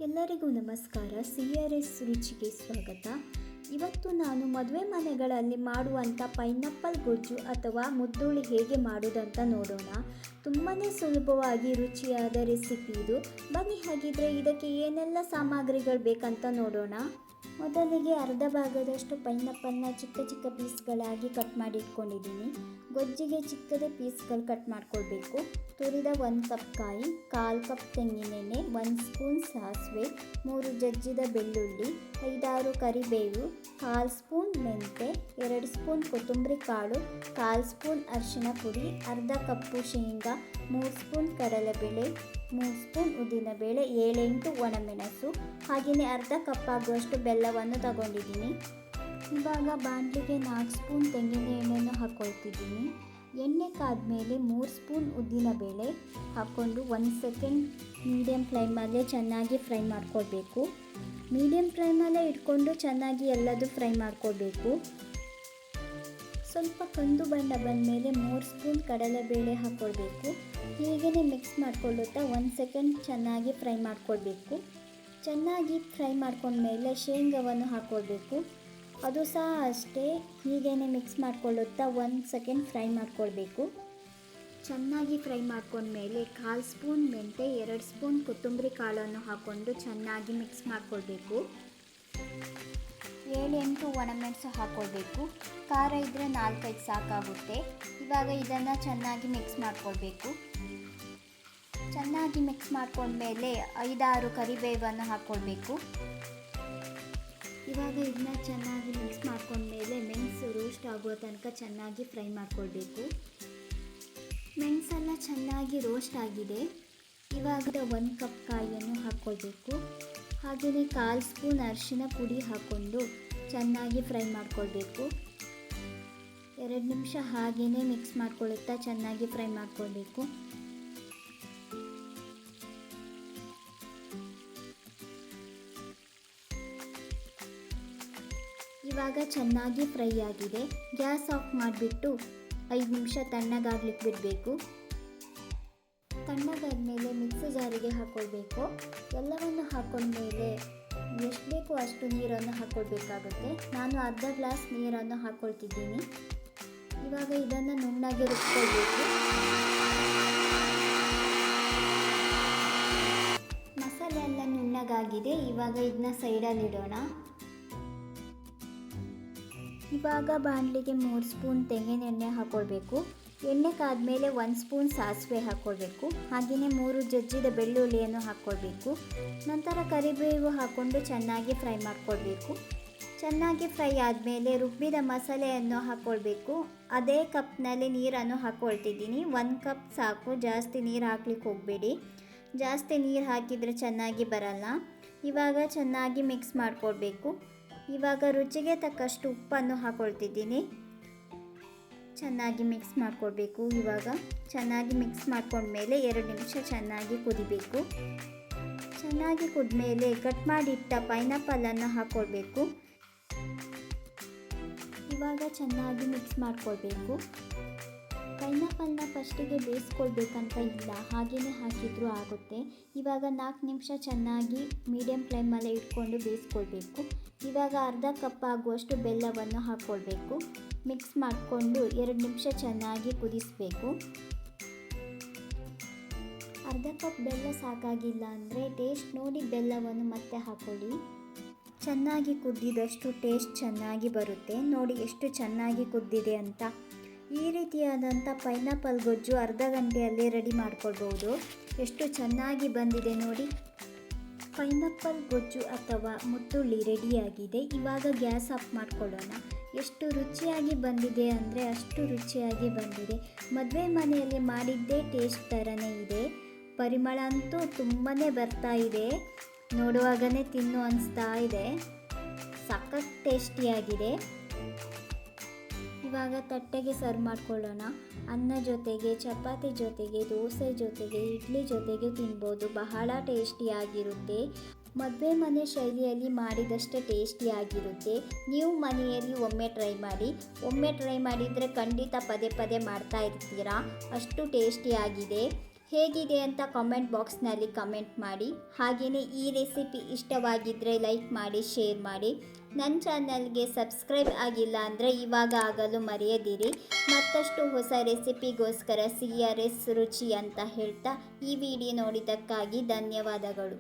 ಎಲ್ಲರಿಗೂ ನಮಸ್ಕಾರ. CRS ರುಚಿಗೆ ಸ್ವಾಗತ. ಇವತ್ತು ನಾನು ಮದುವೆ ಮನೆಗಳಲ್ಲಿ ಮಾಡುವಂಥ ಪೈನಾಪಲ್ ಗೊಜ್ಜು ಅಥವಾ ಮುದ್ದುಳಿ ಹೇಗೆ ಮಾಡೋದಂತ ನೋಡೋಣ. ತುಂಬಾ ಸುಲಭವಾಗಿ ರುಚಿಯಾದ ರೆಸಿಪಿ ಇದು. ಬನ್ನಿ ಹಾಗಿದ್ರೆ ಇದಕ್ಕೆ ಏನೆಲ್ಲ ಸಾಮಗ್ರಿಗಳು ಬೇಕಂತ ನೋಡೋಣ. ಮೊದಲಿಗೆ ಅರ್ಧ ಭಾಗದಷ್ಟು ಪೈನಾಪಲ್ನ ಚಿಕ್ಕ ಚಿಕ್ಕ ಪೀಸ್ಗಳಾಗಿ ಕಟ್ ಮಾಡಿ ಇಟ್ಕೊಂಡಿದ್ದೀನಿ. ಗೊಜ್ಜಿಗೆ ಚಿಕ್ಕದೇ ಪೀಸ್ಗಳು ಕಟ್ ಮಾಡ್ಕೊಳ್ಬೇಕು. ತುರಿದ 1 ಕಪ್ ಕಾಯಿ, 1/4 ಕಪ್ ತೆಂಗಿನೆಣ್ಣೆ, 1 ಸ್ಪೂನ್ ಸಾಸಿವೆ, 3 ಜಜ್ಜಿದ ಬೆಳ್ಳುಳ್ಳಿ, 5-6 ಕರಿಬೇವು, 1/2 ಸ್ಪೂನ್ ಮೆಂತೆ, 2 ಸ್ಪೂನ್ ಕೊತ್ತಂಬರಿ ಕಾಳು, 1/4 ಸ್ಪೂನ್ ಅರಿಶಿನ ಪುಡಿ, ಅರ್ಧ ಕಪ್ಪು ಶೇಂಗಾ, 3 ಸ್ಪೂನ್ ಕಡಲೆಬೇಳೆ, 3 ಸ್ಪೂನ್ ಉದ್ದಿನಬೇಳೆ, 7-8 ಒಣಮೆಣಸು, ಹಾಗೆಯೇ ಅರ್ಧ ಕಪ್ ಆಗುವಷ್ಟು ಬೆಲ್ಲವನ್ನು ತಗೊಂಡಿದ್ದೀನಿ. ಇವಾಗ ಬಾಣಲಿಗೆ 4 ಸ್ಪೂನ್ ತೆಂಗಿನ ಎಣ್ಣೆಯನ್ನು ಹಾಕ್ಕೊಳ್ತಿದ್ದೀನಿ. ಎಣ್ಣೆ ಕಾದ್ಮೇಲೆ 3 ಸ್ಪೂನ್ ಉದ್ದಿನಬೇಳೆ ಹಾಕ್ಕೊಂಡು 1 ಸೆಕೆಂಡ್ ಮೀಡಿಯಮ್ ಫ್ಲೇಮಲ್ಲೇ ಚೆನ್ನಾಗಿ ಫ್ರೈ ಮಾಡ್ಕೊಳ್ಬೇಕು. ಮೀಡಿಯಮ್ ಫ್ಲೇಮಲ್ಲೇ ಇಟ್ಕೊಂಡು ಚೆನ್ನಾಗಿ ಎಲ್ಲದೂ ಫ್ರೈ ಮಾಡ್ಕೊಳ್ಬೇಕು. ಸ್ವಲ್ಪ ಕಂದು ಬಣ್ಣ ಬಂದಮೇಲೆ 3 ಸ್ಪೂನ್ ಕಡಲೆಬೇಳೆ ಹಾಕ್ಕೊಳ್ಬೇಕು. ಹೀಗೇ ಮಿಕ್ಸ್ ಮಾಡ್ಕೊಳ್ಳುತ್ತಾ 1 ಸೆಕೆಂಡ್ ಚೆನ್ನಾಗಿ ಫ್ರೈ ಮಾಡ್ಕೊಳ್ಬೇಕು. ಚೆನ್ನಾಗಿ ಫ್ರೈ ಮಾಡ್ಕೊಂಡ್ಮೇಲೆ ಶೇಂಗಾವನ್ನು ಹಾಕ್ಕೊಳ್ಬೇಕು. ಅದು ಸಹ ಅಷ್ಟೇ ಹೀಗೇ ಮಿಕ್ಸ್ ಮಾಡ್ಕೊಳ್ಳುತ್ತಾ 1 ಸೆಕೆಂಡ್ ಫ್ರೈ ಮಾಡ್ಕೊಳ್ಬೇಕು. ಚೆನ್ನಾಗಿ ಫ್ರೈ ಮಾಡ್ಕೊಂಡ್ಮೇಲೆ 1/4 ಸ್ಪೂನ್ ಮೆಂತೆ, 2 ಸ್ಪೂನ್ ಕೊತ್ತಂಬರಿ ಕಾಳನ್ನು ಹಾಕ್ಕೊಂಡು ಚೆನ್ನಾಗಿ ಮಿಕ್ಸ್ ಮಾಡ್ಕೊಳ್ಬೇಕು. 7-8 ಒಣಮೆಣಸು ಹಾಕ್ಕೊಳ್ಬೇಕು. ಖಾರ ಇದ್ದರೆ 4-5 ಸಾಕಾಗುತ್ತೆ. ಇವಾಗ ಇದನ್ನು ಚೆನ್ನಾಗಿ ಮಿಕ್ಸ್ ಮಾಡ್ಕೊಳ್ಬೇಕು. ಚೆನ್ನಾಗಿ ಮಿಕ್ಸ್ ಮಾಡ್ಕೊಂಡ್ಮೇಲೆ 5-6 ಕರಿಬೇವನ್ನು ಹಾಕ್ಕೊಳ್ಬೇಕು. ಇವಾಗ ಇದನ್ನ ಚೆನ್ನಾಗಿ ಮಿಕ್ಸ್ ಮಾಡ್ಕೊಂಡ್ಮೇಲೆ ಮೆಣಸು ರೋಸ್ಟ್ ಆಗುವ ತನಕ ಚೆನ್ನಾಗಿ ಫ್ರೈ ಮಾಡ್ಕೊಳ್ಬೇಕು. ಮೆಣಸೆಲ್ಲ ಚೆನ್ನಾಗಿ ರೋಸ್ಟ್ ಆಗಿದೆ. ಇವಾಗ 1 ಕಪ್ ಕಾಯಿಯನ್ನು ಹಾಕ್ಕೊಳ್ಬೇಕು. ಹಾಗೆಯೇ 1/4 ಸ್ಪೂನ್ ಅರಿಶಿನ ಪುಡಿ ಹಾಕ್ಕೊಂಡು ಚೆನ್ನಾಗಿ ಫ್ರೈ ಮಾಡ್ಕೊಳ್ಬೇಕು. 2 ನಿಮಿಷ ಹಾಗೆಯೇ ಮಿಕ್ಸ್ ಮಾಡ್ಕೊಳ್ಳುತ್ತಾ ಚೆನ್ನಾಗಿ ಫ್ರೈ ಮಾಡ್ಕೊಳ್ಬೇಕು. ಇವಾಗ ಚೆನ್ನಾಗಿ ಫ್ರೈ ಆಗಿದೆ. ಗ್ಯಾಸ್ ಆಫ್ ಮಾಡಿಬಿಟ್ಟು 5 ನಿಮಿಷ ತಣ್ಣಗಾಗ್ಲಿಕ್ಕೆ ಬಿಡಬೇಕು. ತಣ್ಣಗಾದ್ಮೇಲೆ ಮಿಕ್ಸಿ ಜಾರಿಗೆ ಹಾಕ್ಕೊಳ್ಬೇಕು. ಎಲ್ಲವನ್ನು ಹಾಕ್ಕೊಂಡ್ಮೇಲೆ ಎಷ್ಟು ಬೇಕೋ ಅಷ್ಟು ನೀರನ್ನು ಹಾಕ್ಕೊಳ್ಬೇಕಾಗುತ್ತೆ. ನಾನು ಅರ್ಧ ಗ್ಲಾಸ್ ನೀರನ್ನು ಹಾಕ್ಕೊಳ್ತಿದ್ದೀನಿ. ಇವಾಗ ಇದನ್ನು ನುಣ್ಣಗೆ ರುಬ್ಕೊಳ್ಬೇಕು. ಮಸಾಲೆ ಎಲ್ಲ ನುಣ್ಣಗಾಗಿದೆ. ಇವಾಗ ಇದನ್ನ ಸೈಡಲ್ಲಿ ಇಡೋಣ. ಇವಾಗ ಬಾಣಲಿಗೆ 3 ಸ್ಪೂನ್ ತೆಂಗಿನೆಣ್ಣೆ ಹಾಕ್ಕೊಳ್ಬೇಕು. ಎಣ್ಣೆ ಕಾದ್ಮೇಲೆ 1 ಸ್ಪೂನ್ ಸಾಸಿವೆ ಹಾಕ್ಕೊಳ್ಬೇಕು. ಹಾಗೆಯೇ 3 ಜಜ್ಜಿದ ಬೆಳ್ಳುಳ್ಳಿಯನ್ನು ಹಾಕ್ಕೊಳ್ಬೇಕು. ನಂತರ ಕರಿಬೇವು ಹಾಕ್ಕೊಂಡು ಚೆನ್ನಾಗಿ ಫ್ರೈ ಮಾಡ್ಕೊಳ್ಬೇಕು. ಚೆನ್ನಾಗಿ ಫ್ರೈ ಆದಮೇಲೆ ರುಬ್ಬಿದ ಮಸಾಲೆಯನ್ನು ಹಾಕ್ಕೊಳ್ಬೇಕು. ಅದೇ ಕಪ್ನಲ್ಲಿ ನೀರನ್ನು ಹಾಕ್ಕೊಳ್ತಿದ್ದೀನಿ. 1 ಕಪ್ ಸಾಕು, ಜಾಸ್ತಿ ನೀರು ಹಾಕ್ಲಿಕ್ಕೆ ಹೋಗಬೇಡಿ. ಜಾಸ್ತಿ ನೀರು ಹಾಕಿದರೆ ಚೆನ್ನಾಗಿ ಬರಲ್ಲ. ಇವಾಗ ಚೆನ್ನಾಗಿ ಮಿಕ್ಸ್ ಮಾಡ್ಕೊಳ್ಬೇಕು. ಇವಾಗ ರುಚಿಗೆ ತಕ್ಕಷ್ಟು ಉಪ್ಪನ್ನು ಹಾಕ್ಕೊಳ್ತಿದ್ದೀನಿ. ಚೆನ್ನಾಗಿ ಮಿಕ್ಸ್ ಮಾಡ್ಕೊಳ್ಬೇಕು. ಇವಾಗ ಚೆನ್ನಾಗಿ ಮಿಕ್ಸ್ ಮಾಡ್ಕೊಂಡ್ಮೇಲೆ 2 ನಿಮಿಷ ಚೆನ್ನಾಗಿ ಕುದಿಬೇಕು. ಚೆನ್ನಾಗಿ ಕುದ್ಮೇಲೆ ಕಟ್ ಮಾಡಿಟ್ಟ ಪೈನಾಪಲನ್ನು ಹಾಕ್ಕೊಳ್ಬೇಕು. ಇವಾಗ ಚೆನ್ನಾಗಿ ಮಿಕ್ಸ್ ಮಾಡ್ಕೊಳ್ಬೇಕು. ಪೈನಾಪಲ್ನ ಫಸ್ಟಿಗೆ ಬೇಯಿಸ್ಕೊಳ್ಬೇಕಂತ ಇಲ್ಲ, ಹಾಗೆಯೇ ಹಾಕಿದರೂ ಆಗುತ್ತೆ. ಇವಾಗ 4 ನಿಮಿಷ ಚೆನ್ನಾಗಿ ಮೀಡಿಯಮ್ ಫ್ಲೇಮಲ್ಲೇ ಇಟ್ಕೊಂಡು ಬೇಯಿಸ್ಕೊಳ್ಬೇಕು. ಇವಾಗ ಅರ್ಧ ಕಪ್ ಆಗುವಷ್ಟು ಬೆಲ್ಲವನ್ನು ಹಾಕ್ಕೊಳ್ಬೇಕು. ಮಿಕ್ಸ್ ಮಾಡಿಕೊಂಡು 2 ನಿಮಿಷ ಚೆನ್ನಾಗಿ ಕುದಿಸಬೇಕು. ಅರ್ಧ ಕಪ್ ಬೆಲ್ಲ ಸಾಕಾಗಿಲ್ಲ ಅಂದರೆ ಟೇಸ್ಟ್ ನೋಡಿ ಬೆಲ್ಲವನ್ನು ಮತ್ತೆ ಹಾಕ್ಕೊಳ್ಳಿ. ಚೆನ್ನಾಗಿ ಕುದ್ದಿದಷ್ಟು ಟೇಸ್ಟ್ ಚೆನ್ನಾಗಿ ಬರುತ್ತೆ. ನೋಡಿ ಎಷ್ಟು ಚೆನ್ನಾಗಿ ಕುದ್ದಿದೆ ಅಂತ. ಈ ರೀತಿಯಾದಂಥ ಪೈನಾಪಲ್ ಗೊಜ್ಜು ಅರ್ಧ ಗಂಟೆಯಲ್ಲೇ ರೆಡಿ ಮಾಡ್ಕೊಳ್ಬೋದು. ಎಷ್ಟು ಚೆನ್ನಾಗಿ ಬಂದಿದೆ ನೋಡಿ. ಪೈನಾಪಲ್ ಗೊಜ್ಜು ಅಥವಾ ಮುತ್ತುಳ್ಳಿ ರೆಡಿಯಾಗಿದೆ. ಇವಾಗ ಗ್ಯಾಸ್ ಆಫ್ ಮಾಡ್ಕೊಳ್ಳೋಣ. ಎಷ್ಟು ರುಚಿಯಾಗಿ ಬಂದಿದೆ ಅಂದರೆ ಅಷ್ಟು ರುಚಿಯಾಗಿ ಬಂದಿದೆ. ಮದುವೆ ಮನೆಯಲ್ಲಿ ಮಾಡಿದ್ದೇ ಟೇಸ್ಟ್ ಥರನೇ ಇದೆ. ಪರಿಮಳ ಅಂತೂ ತುಂಬಾ ಬರ್ತಾ ಇದೆ. ನೋಡುವಾಗಲೇ ತಿನ್ನು ಅನಿಸ್ತಾ ಇದೆ. ಸಖತ್ ಟೇಸ್ಟಿಯಾಗಿದೆ. ಇವಾಗ ತಟ್ಟೆಗೆ ಸರ್ವ್ ಮಾಡ್ಕೊಳ್ಳೋಣ. ಅನ್ನ ಜೊತೆಗೆ, ಚಪಾತಿ ಜೊತೆಗೆ, ದೋಸೆ ಜೊತೆಗೆ, ಇಡ್ಲಿ ಜೊತೆಗೆ ತಿನ್ಬೋದು. ಬಹಳ ಟೇಸ್ಟಿಯಾಗಿರುತ್ತೆ. ಮದುವೆ ಮನೆ ಶೈಲಿಯಲ್ಲಿ ಮಾಡಿದಷ್ಟೇ ಟೇಸ್ಟಿಯಾಗಿರುತ್ತೆ. ನೀವು ಮನೆಯಲ್ಲಿ ಒಮ್ಮೆ ಟ್ರೈ ಮಾಡಿದರೆ ಖಂಡಿತ ಪದೇ ಪದೇ ಮಾಡ್ತಾ ಇರ್ತೀರಾ. ಅಷ್ಟು ಟೇಸ್ಟಿಯಾಗಿದೆ. ಹೇಗಿದೆ ಅಂತ ಕಾಮೆಂಟ್ ಬಾಕ್ಸ್ನಲ್ಲಿ ಕಮೆಂಟ್ ಮಾಡಿ. ಹಾಗೆಯೇ ಈ ರೆಸಿಪಿ ಇಷ್ಟವಾಗಿದ್ದರೆ ಲೈಕ್ ಮಾಡಿ, ಶೇರ್ ಮಾಡಿ. ನನ್ನ ಚಾನಲ್ಗೆ ಸಬ್ಸ್ಕ್ರೈಬ್ ಆಗಿಲ್ಲ ಅಂದರೆ ಇವಾಗ ಆಗಲು ಮರೆಯದಿರಿ. ಮತ್ತಷ್ಟು ಹೊಸ ರೆಸಿಪಿಗೋಸ್ಕರ CRS ರುಚಿ ಅಂತ ಹೇಳ್ತಾ ಈ ವಿಡಿಯೋ ನೋಡಿದ್ದಕ್ಕಾಗಿ ಧನ್ಯವಾದಗಳು.